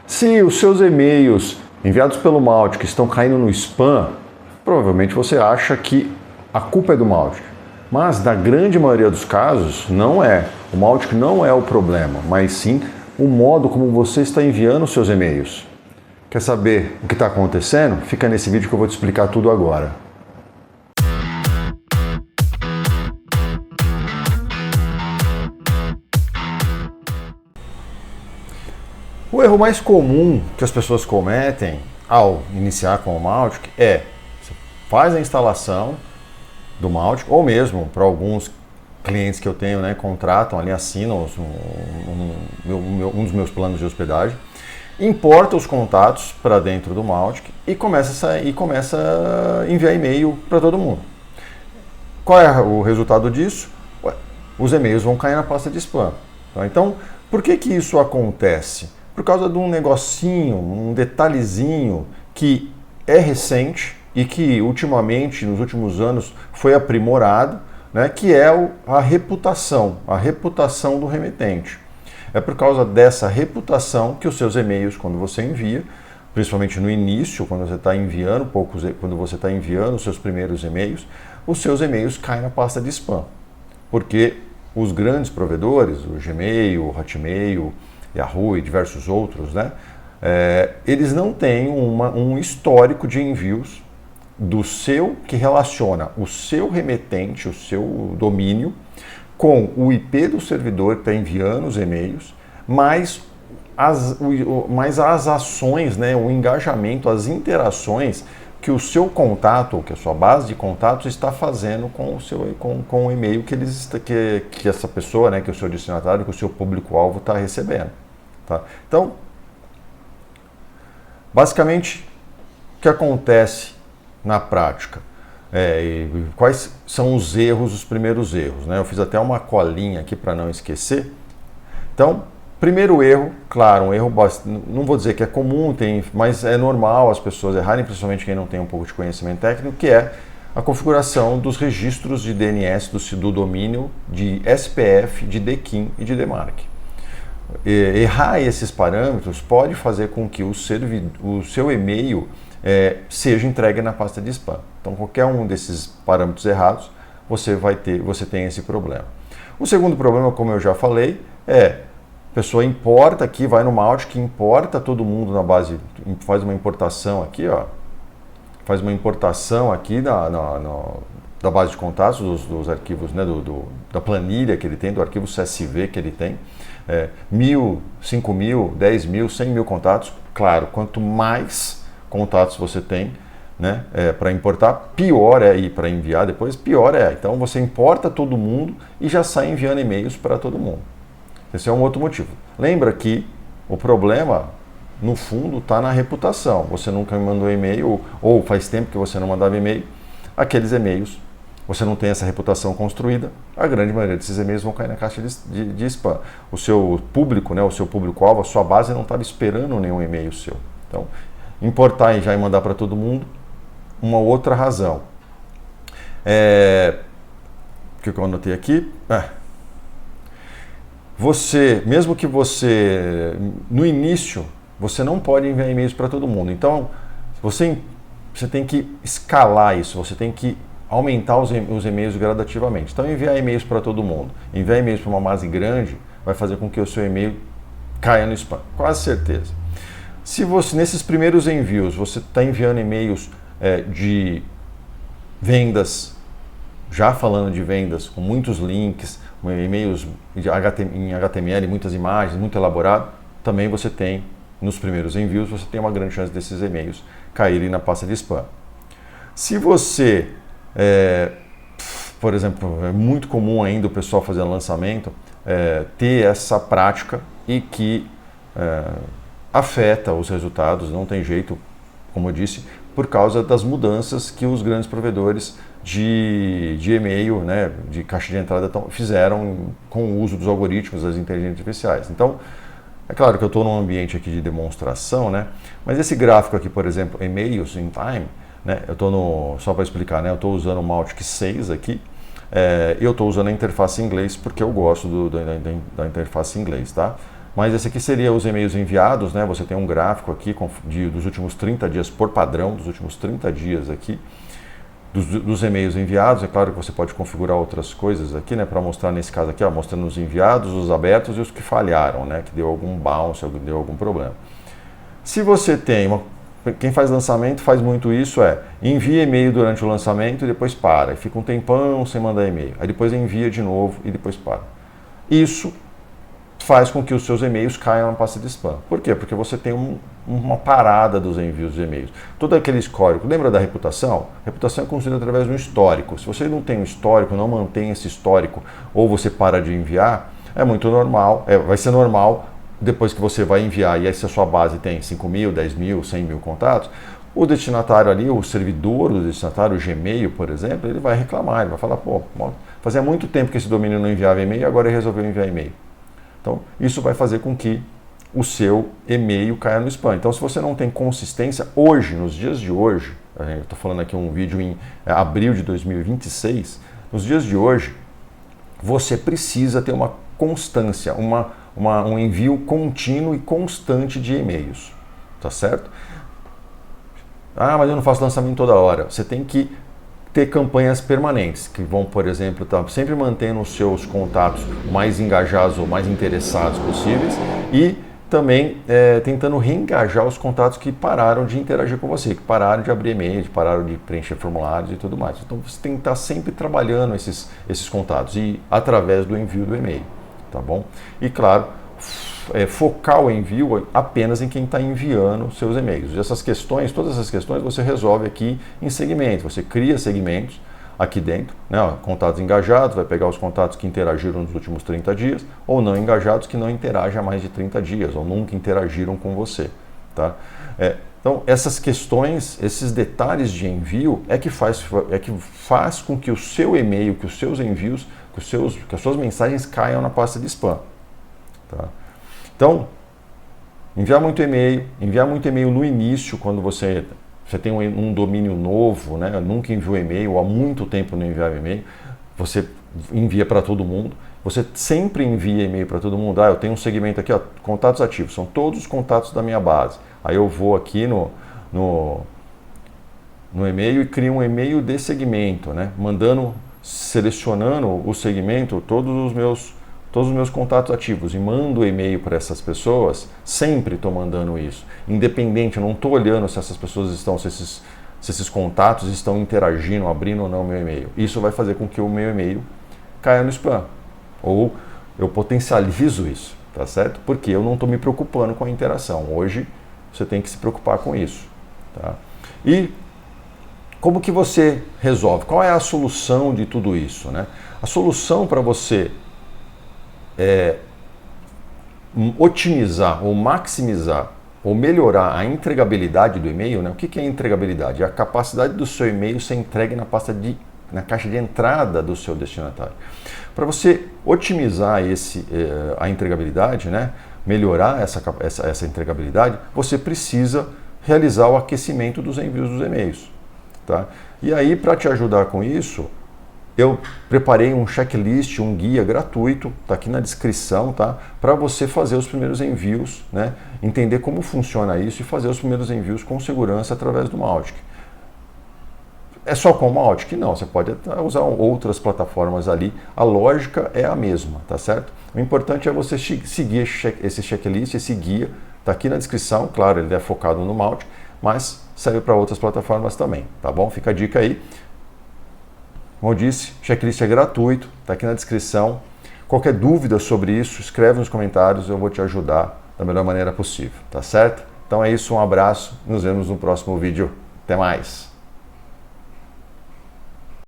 Se os seus e-mails enviados pelo Mautic estão caindo no spam, provavelmente você acha que a culpa é do Mautic. Mas na grande maioria dos casos não é. O Mautic não é o problema, mas sim o modo como você está enviando os seus e-mails. Quer saber o que está acontecendo? Fica nesse vídeo que eu vou te explicar tudo agora. O erro mais comum que as pessoas cometem ao iniciar com o Mautic é: você faz a instalação do Mautic, ou mesmo para alguns clientes que eu tenho, né, contratam ali, assinam um dos meus planos de hospedagem, importa os contatos para dentro do Mautic e começa a enviar e-mail para todo mundo. Qual é o resultado disso? Os e-mails vão cair na pasta de spam. Tá? Então, por que isso acontece? Por causa de um negocinho, um detalhezinho que é recente e que ultimamente, nos últimos anos, foi aprimorado, né, que é a reputação do remetente. É por causa dessa reputação que os seus e-mails, quando você envia, principalmente no início, quando você está enviando os seus primeiros e-mails, os seus e-mails caem na pasta de spam. Porque os grandes provedores, o Gmail, o Hotmail, Yahoo e diversos outros, né, eles não têm um histórico de envios que relaciona o seu remetente, o seu domínio, com o IP do servidor que está enviando os e-mails, mais as ações, né, o engajamento, as interações que o seu contato, ou que a sua base de contatos está fazendo com o e-mail que essa pessoa, né, que o seu destinatário, que o seu público-alvo está recebendo. Tá? Então, basicamente, o que acontece na prática? Quais são os erros, os primeiros erros? Né? Eu fiz até uma colinha aqui para não esquecer. Então, primeiro erro, claro, um erro, não vou dizer que é comum, mas é normal as pessoas errarem, principalmente quem não tem um pouco de conhecimento técnico, que é a configuração dos registros de DNS do domínio de SPF, de DKIM e de DMARC. Errar esses parâmetros pode fazer com que o seu e-mail seja entregue na pasta de spam. Então, qualquer um desses parâmetros errados, você tem esse problema. O segundo problema, como eu já falei, a pessoa importa aqui, vai no Mautic, importa todo mundo na base, faz uma importação aqui, ó, da base de contatos, dos arquivos, né, da planilha que ele tem, do arquivo CSV que ele tem, 1.000, 5.000, 10.000, 100.000 contatos. Claro, quanto mais contatos você tem, né, para importar, pior é, e para enviar depois, pior é. Então você importa todo mundo e já sai enviando e-mails para todo mundo. Esse é um outro motivo. Lembra que o problema, no fundo, está na reputação. Você nunca me mandou e-mail, ou faz tempo que você não mandava e-mail, aqueles e-mails, você não tem essa reputação construída, a grande maioria desses e-mails vão cair na caixa de spam. O seu público, né, o seu público-alvo, a sua base não estava esperando nenhum e-mail seu. Então, importar e mandar para todo mundo, uma outra razão. O que eu anotei aqui? Mesmo que no início, você não pode enviar e-mails para todo mundo. Então, você tem que escalar isso, você tem que aumentar os e-mails gradativamente. Então, enviar e-mails para todo mundo, enviar e-mails para uma base grande, vai fazer com que o seu e-mail caia no spam, quase certeza. Se nesses primeiros envios, você está enviando e-mails de vendas, já falando de vendas, com muitos links, e-mails em HTML, muitas imagens, muito elaborado, também você tem, nos primeiros envios, você tem uma grande chance desses e-mails caírem na pasta de spam. Se você, por exemplo, é muito comum ainda o pessoal fazendo lançamento, ter essa prática e que afeta os resultados, não tem jeito, como eu disse, por causa das mudanças que os grandes provedores de e-mail, né, de caixa de entrada fizeram com o uso dos algoritmos, das inteligências artificiais. Então, é claro que eu estou num ambiente aqui de demonstração, né, mas esse gráfico aqui, por exemplo, e-mails in time, né, só para explicar, né, eu estou usando o Mautic 6 aqui, eu estou usando a interface em inglês porque eu gosto da interface em inglês, tá? Mas esse aqui seria os e-mails enviados, né? Você tem um gráfico aqui dos últimos 30 dias por padrão, dos últimos 30 dias aqui, dos e-mails enviados. É claro que você pode configurar outras coisas aqui, né? Para mostrar nesse caso aqui, ó, mostrando os enviados, os abertos e os que falharam, né? Que deu algum bounce, deu algum problema. Se você tem quem faz lançamento faz muito isso, envia e-mail durante o lançamento e depois para. E fica um tempão sem mandar e-mail. Aí depois envia de novo e depois para. Isso faz com que os seus e-mails caiam na pasta de spam. Por quê? Porque você tem uma parada dos envios de e-mails. Todo aquele histórico, lembra da reputação? Reputação é construída através de um histórico. Se você não tem um histórico, não mantém esse histórico, ou você para de enviar, é muito normal, vai ser normal, depois que você vai enviar, e aí se a sua base tem 5 mil, 10 mil, 100 mil contatos, o destinatário ali, o servidor do destinatário, o Gmail, por exemplo, ele vai reclamar, ele vai falar, pô, fazia muito tempo que esse domínio não enviava e-mail, agora ele resolveu enviar e-mail. Então, isso vai fazer com que o seu e-mail caia no spam. Então, se você não tem consistência, hoje, nos dias de hoje, eu estou falando aqui um vídeo em abril de 2026, nos dias de hoje, você precisa ter uma constância, um envio contínuo e constante de e-mails, tá certo? Ah, mas eu não faço lançamento toda hora. Você tem que ter campanhas permanentes, que vão, por exemplo, estar sempre mantendo os seus contatos mais engajados ou mais interessados possíveis e também tentando reengajar os contatos que pararam de interagir com você, que pararam de abrir e-mail, que pararam de preencher formulários e tudo mais. Então você tem que estar sempre trabalhando esses contatos e através do envio do e-mail, tá bom? E claro, focar o envio apenas em quem está enviando seus e-mails. E essas questões, todas essas questões você resolve aqui em segmentos. Você cria segmentos aqui dentro, né? Contatos engajados, vai pegar os contatos que interagiram nos últimos 30 dias, ou não engajados que não interagem há mais de 30 dias, ou nunca interagiram com você. Tá? Então, essas questões, esses detalhes de envio é que faz com que o seu e-mail, que os seus envios, que as suas mensagens caiam na pasta de spam. Tá? Então, enviar muito e-mail no início, quando você tem um domínio novo, né? Nunca enviou e-mail, há muito tempo não enviava e-mail, você envia para todo mundo, você sempre envia e-mail para todo mundo. Eu tenho um segmento aqui, ó, contatos ativos, são todos os contatos da minha base. Aí eu vou aqui no e-mail e crio um e-mail de segmento, né? Selecionando o segmento, todos os meus contatos ativos e mando e-mail para essas pessoas, sempre estou mandando isso. Independente, eu não estou olhando se essas pessoas se esses contatos estão interagindo, abrindo ou não meu e-mail. Isso vai fazer com que o meu e-mail caia no spam. Ou eu potencializo isso, tá certo? Porque eu não estou me preocupando com a interação. Hoje você tem que se preocupar com isso. Tá? E como que você resolve? Qual é a solução de tudo isso, né? A solução para você otimizar ou maximizar ou melhorar a entregabilidade do e-mail, né? O que é entregabilidade? É a capacidade do seu e-mail ser entregue na caixa de entrada do seu destinatário. Para você otimizar a entregabilidade, né? Melhorar essa entregabilidade, você precisa realizar o aquecimento dos envios dos e-mails. Tá? E aí, para te ajudar com isso, eu preparei um checklist, um guia gratuito, está aqui na descrição, tá? Para você fazer os primeiros envios, né? Entender como funciona isso e fazer os primeiros envios com segurança através do Mautic. É só com o Mautic? Não, você pode usar outras plataformas ali, a lógica é a mesma, tá certo? O importante é você seguir esse checklist, esse guia, está aqui na descrição, claro, ele é focado no Mautic, mas serve para outras plataformas também, tá bom? Fica a dica aí. Como eu disse, o checklist é gratuito, está aqui na descrição. Qualquer dúvida sobre isso, escreve nos comentários, eu vou te ajudar da melhor maneira possível, tá certo? Então é isso, um abraço, nos vemos no próximo vídeo. Até mais!